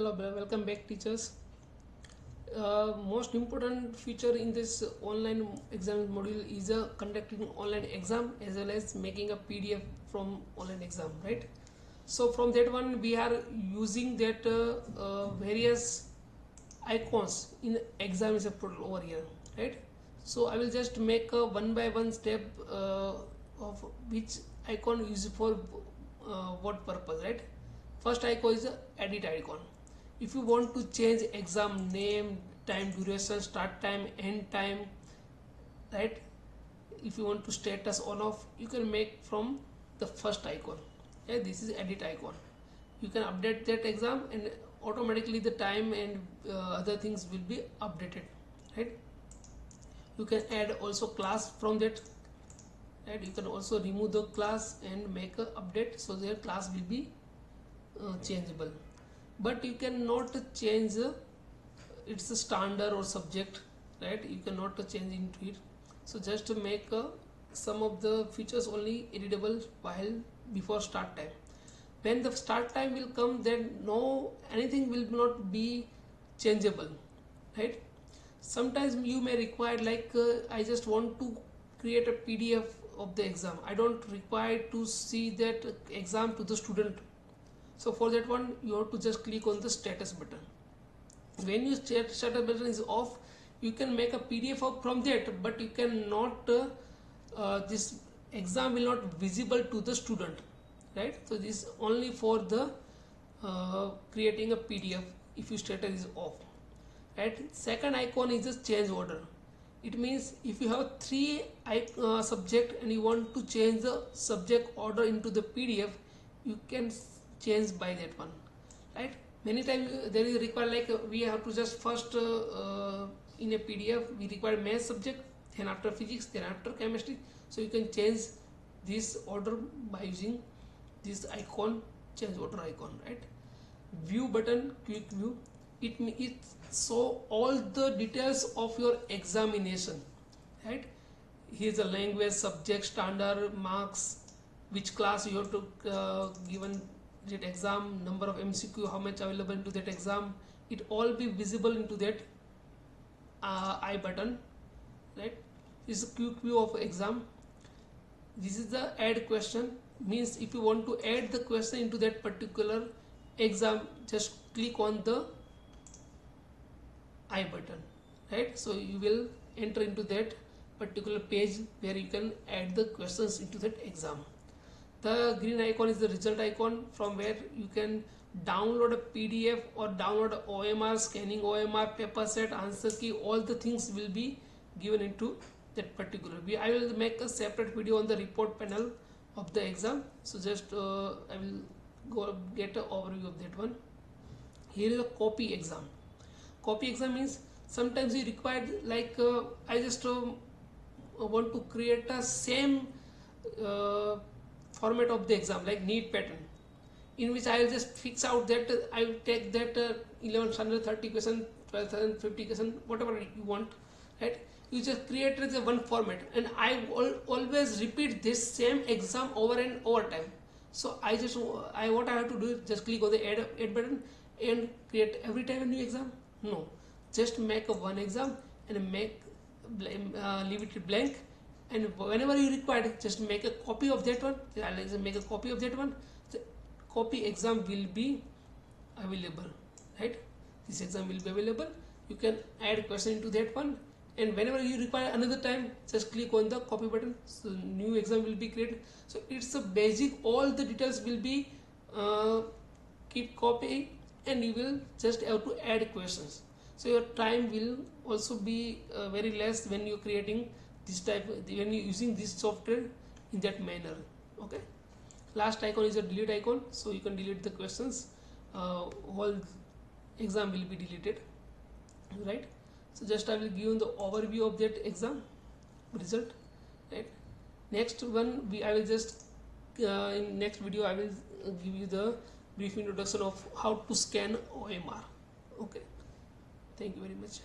Hello, welcome back, teachers. Most important feature in this online exam module is conducting online exam as well as making a PDF from online exam, right? So from that one we are using that various icons in examination portal over here, right? So I will just make a one by one step of which icon is for what purpose, right? First icon is the edit icon. If you want to change exam name, time duration, start time, end time, right? If you want to status on off, you can make from the first icon. Okay, this is edit icon. You can update that exam and automatically the time and other things will be updated, right? You can add also class from that, right? You can also remove the class and make a update so their class will be changeable, but you cannot change it's a standard or subject, right? You cannot change into it. So just to make some of the features only editable while before start time. When the start time will come, then no anything will not be changeable, right? Sometimes you may require like I just want to create a PDF of the exam. I don't require to see that exam to the student. So for that one you have to just click on the status button. When your status button is off, you can make a PDF from that, but you cannot this exam will not visible to the student, right? So this is only for the creating a PDF if your status is off, right? Second icon is the change order. It means if you have three subject and you want to change the subject order into the PDF, you can change by that one, right? Many times there is required like we have to just first in a PDF we require math subject, then after physics, then after chemistry. So you can change this order by using this icon, change order icon, right? View button, quick view, it show all the details of your examination, right? Here's a language, subject, standard, marks, which class you have to given that exam, number of MCQ, how much available into that exam. It all be visible into that I button, right? This is a quick view of exam. This is the add question, means if you want to add the question into that particular exam, just click on the I button, right? So you will enter into that particular page where you can add the questions into that exam. The green icon is the result icon, from where you can download a PDF or download a OMR, scanning OMR, paper set, answer key, all the things will be given into that particular. I will make a separate video on the report panel of the exam. So just I will go get an overview of that one. Here is a copy exam. Copy exam means sometimes you require like I just want to create a same format of the exam like NEET pattern, in which I will just fix out that I will take that 1130 question, 1250 question, whatever you want, right? You just created the one format, and I always repeat this same exam over and over time. So what I have to do is just click on the add button and create every time a new exam. No, just make a one exam and make leave it blank, and whenever you require just make a copy of that one. I'll make a copy of that one. The copy exam will be available, right? This exam will be available. You can add question into that one, and whenever you require another time, just click on the copy button, so new exam will be created. So it's a basic, all the details will be keep copy, and you will just have to add questions. So your time will also be very less when you're creating this type, when you're using this software in that manner. Okay, last icon is a delete icon, so you can delete the questions. Whole exam will be deleted, right? So just I will give you the overview of that exam result, right? Next one I will just in next video I will give you the brief introduction of how to scan OMR. Okay, thank you very much.